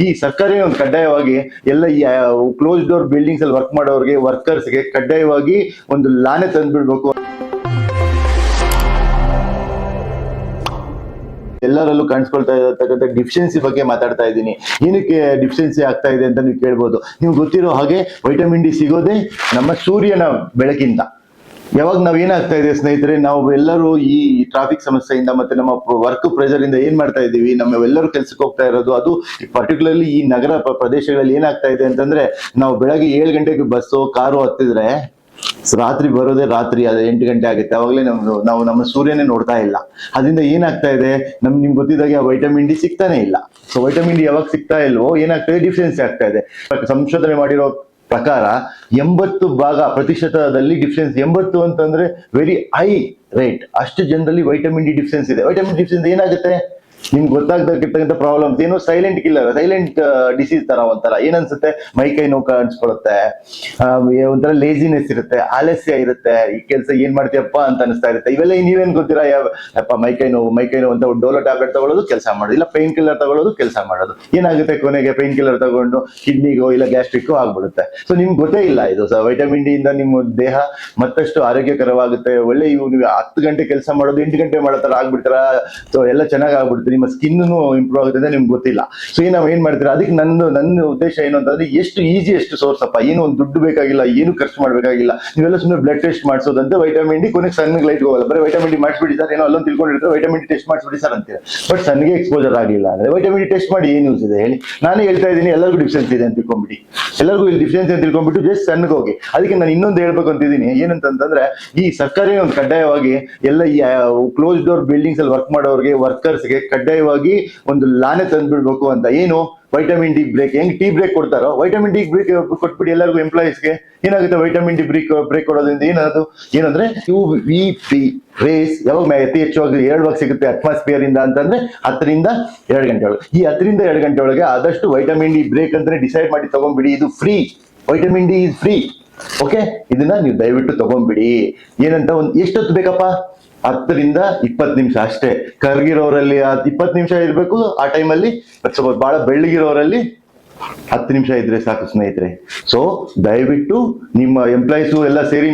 ಈ ಸರ್ಕಾರಿ ಒಂದು ಕಡ್ಡಾಯವಾಗಿ ಎಲ್ಲ ಈ ಕ್ಲೋಸ್ ಡೋರ್ ಬಿಲ್ಡಿಂಗ್ಸ್ ಅಲ್ಲಿ ವರ್ಕ್ ಮಾಡೋರಿಗೆ ವರ್ಕರ್ಸ್ಗೆ ಕಡ್ಡಾಯವಾಗಿ ಒಂದು ಲಾನೆ ತಂದ್ಬಿಡ್ಬೇಕು. ಎಲ್ಲರಲ್ಲೂ ಕಾಣಿಸ್ಕೊಳ್ತಾ ಇರತಕ್ಕಂಥ ಡಿಫಿಷಿಯನ್ಸಿ ಬಗ್ಗೆ ಮಾತಾಡ್ತಾ ಇದ್ದೀನಿ. ಏನಕ್ಕೆ ಡಿಫಿಷಿಯನ್ಸಿ ಆಗ್ತಾ ಇದೆ ಅಂತ ನೀವು ಕೇಳ್ಬೋದು. ನೀವು ಗೊತ್ತಿರೋ ಹಾಗೆ ವೈಟಮಿನ್ ಡಿ ಸಿಗೋದೇ ನಮ್ಮ ಸೂರ್ಯನ ಬೆಳಕಿಂದ. ಯಾವಾಗ ನಾವ್ ಏನಾಗ್ತಾ ಇದೆ ಸ್ನೇಹಿತರೆ, ನಾವು ಎಲ್ಲರೂ ಈ ಟ್ರಾಫಿಕ್ ಸಮಸ್ಯೆಯಿಂದ ಮತ್ತೆ ನಮ್ಮ ವರ್ಕ್ ಪ್ರೆಷರ್ ಇಂದ ಏನ್ ಮಾಡ್ತಾ ಇದೀವಿ, ನಮ್ಮೆಲ್ಲರೂ ಕೆಲ್ಸಕ್ಕೆ ಹೋಗ್ತಾ ಇರೋದು, ಅದು ಪರ್ಟಿಕ್ಯುಲರ್ಲಿ ಈ ನಗರ ಪ್ರದೇಶಗಳಲ್ಲಿ ಏನಾಗ್ತಾ ಇದೆ ಅಂತಂದ್ರೆ, ನಾವು ಬೆಳಗ್ಗೆ 7 ಗಂಟೆಗೆ ಬಸ್ಸು ಕಾರು ಹತ್ತಿದ್ರೆ ರಾತ್ರಿ ಬರೋದೇ ರಾತ್ರಿ ಅದು 8 ಗಂಟೆ ಆಗುತ್ತೆ. ಅವಾಗಲೇ ನಾವು ನಮ್ಮ ಸೂರ್ಯನೇ ನೋಡ್ತಾ ಇಲ್ಲ. ಅದರಿಂದ ಏನಾಗ್ತಾ ಇದೆ, ನಿಮ್ಗೆ ಗೊತ್ತಿದ್ದಾಗೆ ವೈಟಮಿನ್ ಡಿ ಸಿಗ್ತಾನೆ ಇಲ್ಲ. ಸೊ ವೈಟಮಿನ್ ಡಿ ಯಾವಾಗ ಸಿಗ್ತಾ ಇಲ್ವೋ ಏನಾಗ್ತದೆ, ಡಿಫಿಷಿಯನ್ಸಿ ಆಗ್ತಾ ಇದೆ. ಸಂಶೋಧನೆ ಮಾಡಿರೋ ಪ್ರಕಾರ 80% ಡಿಫಿಷಿಯನ್ಸಿ, 80 ಅಂತಂದ್ರೆ ವೆರಿ ಹೈ ರೇಟ್, ಅಷ್ಟು ಜನರಲ್ಲಿ ವೈಟಮಿನ್ ಡಿ ಡಿಫಿಷಿಯನ್ಸಿ ಇದೆ. ವೈಟಮಿನ್ ಡಿ ಡಿಫಿಷಿಯನ್ಸಿ ಏನಾಗುತ್ತೆ, ನಿಮ್ಗೆ ಗೊತ್ತಾಗ್ದಕ್ಕಿರ್ತಕ್ಕಂಥ ಪ್ರಾಬ್ಲಮ್ಸ್ ಏನು, ಸೈಲೆಂಟ್ ಕಿಲ್ಲರ್, ಸೈಲೆಂಟ್ ಡಿಸೀಸ್ ತರ ಒಂಥರ ಏನನ್ಸುತ್ತೆ, ಮೈಕೈ ನೋವು ಕಾಣಿಸ್ಕೊಳುತ್ತೆ, ಒಂಥರ ಲೇಜಿನೆಸ್ ಇರುತ್ತೆ, ಆಲಸ್ಯ ಇರುತ್ತೆ, ಈ ಕೆಲಸ ಏನ್ ಮಾಡ್ತೀಯಪ್ಪ ಅಂತ ಅನಿಸ್ತಾ ಇರುತ್ತೆ. ಇವೆಲ್ಲ ನೀವೇನ್ ಗೊತ್ತೀರಾ, ಯಪ್ಪ ಮೈಕೈ ನೋವು ಅಂತ ಡೋಲೋ ಟ್ಯಾಬ್ಲೆಟ್ ತಗೊಳ್ಳೋದು ಕೆಲಸ ಮಾಡೋದು, ಇಲ್ಲ ಪೈನ್ ಕಿಲ್ಲರ್ ತಗೊಳ್ಳೋದು ಕೆಲಸ ಮಾಡೋದು. ಏನಾಗುತ್ತೆ, ಕೊನೆಗೆ ಪೈನ್ ಕಿಲ್ಲರ್ ತಗೊಂಡು ಕಿಡ್ನಿಗೋ ಇಲ್ಲ ಗ್ಯಾಸ್ಟ್ರಿಕ್ಕೋ ಆಗ್ಬಿಡುತ್ತೆ. ಸೊ ನಿಮ್ಗೆ ಗೊತ್ತೇ ಇಲ್ಲ ಇದು. ವೈಟಮಿನ್ ಡಿ ಇಂದ ನಿಮ್ಮ ದೇಹ ಮತ್ತಷ್ಟು ಆರೋಗ್ಯಕರವಾಗುತ್ತೆ. ಒಳ್ಳೆ ನೀವು 10 ಗಂಟೆ ಕೆಲಸ ಮಾಡೋದು 8 ಗಂಟೆ ಮಾಡೋ ತರ ಆಗ್ಬಿಡ್ತಾರ. ಸೊ ಎಲ್ಲ ಚೆನ್ನಾಗಿ ಆಗ್ಬಿಡುತ್ತೆ, ನಿಮ್ಮ ಸ್ಕಿನ್ ಇಂಪ್ರೂವ್ ಆಗುತ್ತೆ ಅಂತ ನಿಮ್ಗೆ ಗೊತ್ತಿಲ್ಲ. ಸೊ ನಾವ್ ಏನ್ ಮಾಡ್ತೀರಾ, ಅದಕ್ಕೆ ನನ್ನ ಉದ್ದೇಶ ಏನು ಅಂತಂದ್ರೆ, ಎಷ್ಟು ಈಸಿಯೆಸ್ಟ್ ಸೋರ್ಸ್ ಅಪ್ಪ, ಏನು ಒಂದು ದುಡ್ಡು ಬೇಕಾಗಿಲ್ಲ, ಏನು ಖರ್ಚು ಮಾಡ್ಬೇಕಾಗಿಲ್ಲ. ನೀವೆಲ್ಲ ಸುಮ್ಮನೆ ಬ್ಲಡ್ ಟೆಸ್ಟ್ ಮಾಡಿಸೋದಂತೆ ವೈಟಮಿನ್ ಡಿ, ಕೊನೆಗೆ ಸನ್ಗೆ ಲೈಟ್ ಹೋಗಲ್ಲ, ಬರೀ ವೈಟಮಿನ್ ಡಿ ಮಾಡಿಸ್ಬಿಡಿ ಸರ್, ಏನೋ ಅಲ್ಲೊಂದು ತಿಳ್ಕೊಂಡಿರ್ತಾರೆ, ವೈಟಮಿನ್ ಡಿ ಟೆಸ್ಟ್ ಮಾಡಿಸ್ಬಿಡಿ ಸರ್ ಅಂತೀರ. ಬಟ್ ಸನ್ಗೆ ಎಕ್ಸ್ಪೋಜರ್ ಆಗಿಲ್ಲ ಅಂದ್ರೆ ವೈಟಮಿನ್ ಡಿ ಟೆಸ್ಟ್ ಮಾಡಿ ಏನ್ ಯೂಸ್ ಇದೆ ಹೇಳಿ. ನಾನೇ ಹೇಳ್ತಾ ಇದ್ದೀನಿ, ಎಲ್ಲರಿಗೂ ಡಿಫಿಷಿಯನ್ಸಿ ಇದೆ ಅಂತ ತಿಳ್ಕೊಂಡ್ಬಿಡಿ, ಎಲ್ಲರಿಗೂ ಇಲ್ಲಿ ಡಿಫಿಷಿಯನ್ಸಿ ಅಂತ ತಿಳ್ಕೊಂಡ್ಬಿಟ್ಟು ಜಸ್ಟ್ ಸನ್ಗೆ ಹೋಗಿ. ಅದಕ್ಕೆ ನಾನು ಇನ್ನೊಂದು ಹೇಳ್ಬೇಕು ಅಂತಿದ್ದೀನಿ, ಏನಂತಂದ್ರೆ, ಈ ಸರ್ಕಾರಿ ಒಂದು ಕಡ್ಡಾಯವಾಗಿ ಎಲ್ಲ ಈ ಕ್ಲೋಸ್ ಡೋರ್ ಬಿಲ್ಡಿಂಗ್ಸ್ ಅಲ್ಲಿ ವರ್ಕ್ ಮಾಡೋರಿಗೆ ವರ್ಕರ್ಸ್ಗೆ ಕಡ್ಡಾಯವಾಗಿ ಒಂದು ಲಾನೆ ತಂದ್ಬಿಡ್ಬೇಕು ಅಂತ. ಏನು, ವೈಟಮಿನ್ ಡಿ ಬ್ರೇಕ್, ಹೆಂಗ್ ಟೀ ಬ್ರೇಕ್ ಕೊಡ್ತಾರೋ ವೈಟಮಿನ್ ಡಿ ಬ್ರೇಕ್ ಕೊಟ್ಬಿಡಿ ಎಲ್ಲರಿಗೂ ಎಂಪ್ಲಾಯೀಸ್ಗೆ. ಏನಾಗುತ್ತೆ, ವೈಟಮಿನ್ ಡಿ ಬ್ರೇಕ್ ಕೊಡೋದ್ರಿಂದ ಏನಂದ್ರೆ UVB ರೇಸ್ ಯಾವಾಗ ಅತಿ ಹೆಚ್ಚಾಗಿ 2 ಸಿಗುತ್ತೆ ಅಟ್ಮಾಸ್ಫಿಯರ್ ಇಂದ ಅಂತಂದ್ರೆ 10 ರಿಂದ 2 ಗಂಟೆ ಒಳಗೆ. ಈ 10 ರಿಂದ 2 ಗಂಟೆ ಒಳಗೆ ಆದಷ್ಟು ವೈಟಮಿನ್ ಡಿ ಬ್ರೇಕ್ ಅಂತಾನೆ ಡಿಸೈಡ್ ಮಾಡಿ ತಗೊಂಡ್ಬಿಡಿ. ಇದು free, vitamin D is free. Okay, ಇದನ್ನ ನೀವು ದಯವಿಟ್ಟು ತಗೊಂಡ್ಬಿಡಿ. ಏನಂತ ಎಷ್ಟೊತ್ತು ಬೇಕಪ್ಪ, 10 ರಿಂದ 20 ನಿಮಿಷ ಅಷ್ಟೇ. ಕರ್ಗಿರೋರಲ್ಲಿ 20 ನಿಮಿಷ ಇರ್ಬೇಕು. ಆ ಟೈಮಲ್ಲಿ ಸ್ವಲ್ಪ ಬಹಳ ಬೆಳ್ಳಗಿರೋರಲ್ಲಿ 10 ನಿಮಿಷ ಇದ್ರೆ ಸಾಕು ಸ್ನೇಹಿತರೆ. ಸೊ ದಯವಿಟ್ಟು ನಿಮ್ಮ ಎಂಪ್ಲಾಯೀಸು ಎಲ್ಲ ಸೇರಿ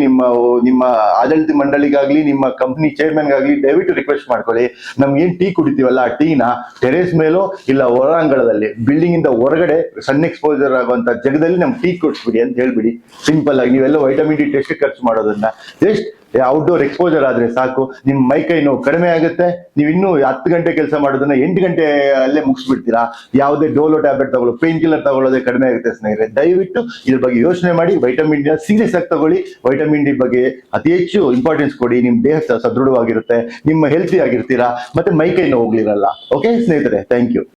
ನಿಮ್ಮ ಆಡಳಿತ ಮಂಡಳಿಗಾಗ್ಲಿ ನಿಮ್ಮ ಕಂಪ್ನಿ ಚೇರ್ಮನ್ಗಾಗ್ಲಿ ದಯವಿಟ್ಟು ರಿಕ್ವೆಸ್ಟ್ ಮಾಡ್ಕೊಳ್ಳಿ, ನಮ್ಗೆ ಏನ್ ಟೀ ಕುಡಿತೀವಲ್ಲ ಆ ಟೀನ ಟೆರೇಸ್ ಮೇಲೋ ಇಲ್ಲ ಹೊರಾಂಗಣದಲ್ಲಿ, ಬಿಲ್ಡಿಂಗ್ ಇಂದ ಹೊರಗಡೆ ಸನ್ ಎಕ್ಸ್ಪೋಜರ್ ಆಗುವಂತ ಜಾಗದಲ್ಲಿ ನಮ್ಗೆ ಟೀ ಕೊಡ್ಸ್ಬಿಡಿ ಅಂತ ಹೇಳ್ಬಿಡಿ. ಸಿಂಪಲ್ ಆಗಿ ನೀವೆಲ್ಲ ವೈಟಮಿನ್ ಡಿ ಟೆಸ್ಟ್ ಖರ್ಚು ಮಾಡೋದನ್ನ ಜಸ್ಟ್ ಔಟ್ಡೋರ್ ಎಕ್ಸ್ಪೋಜರ್ ಆದ್ರೆ ಸಾಕು, ನಿಮ್ ಮೈಕೈ ನೋವು ಕಡಿಮೆ ಆಗುತ್ತೆ. ನೀವು ಇನ್ನೂ 10 ಗಂಟೆ ಕೆಲಸ ಮಾಡೋದನ್ನ 8 ಗಂಟೆ ಅಲ್ಲೇ ಮುಗಿಸ್ಬಿಡ್ತೀರಾ. ಯಾವುದೇ ಡೋಲೋ ಟ್ಯಾಬ್ಲೆಟ್ ತಗೊಳ್ಳೋ, ಪೇನ್ ಕಿಲ್ಲರ್ ತಗೊಳ್ಳೋದೇ ಕಡಿಮೆ ಆಗುತ್ತೆ ಸ್ನೇಹಿತರೆ. ದಯವಿಟ್ಟು ಇದ್ರ ಬಗ್ಗೆ ಯೋಚನೆ ಮಾಡಿ, ವೈಟಮಿನ್ ಡಿ ಸೀರಿಯಸ್ ಆಗಿ ತಗೊಳ್ಳಿ. ವೈಟಮಿನ್ ಡಿ ಬಗ್ಗೆ ಅತಿ ಹೆಚ್ಚು ಇಂಪಾರ್ಟೆನ್ಸ್ ಕೊಡಿ. ನಿಮ್ ದೇಹ ಸದೃಢವಾಗಿರುತ್ತೆ, ನಿಮ್ಮ ಹೆಲ್ತಿ ಆಗಿರ್ತೀರಾ, ಮತ್ತೆ ಮೈಕೈ ನೋವು ಹೋಗ್ಲಿರಲ್ಲ. ಓಕೆ ಸ್ನೇಹಿತರೆ, ಥ್ಯಾಂಕ್ ಯು.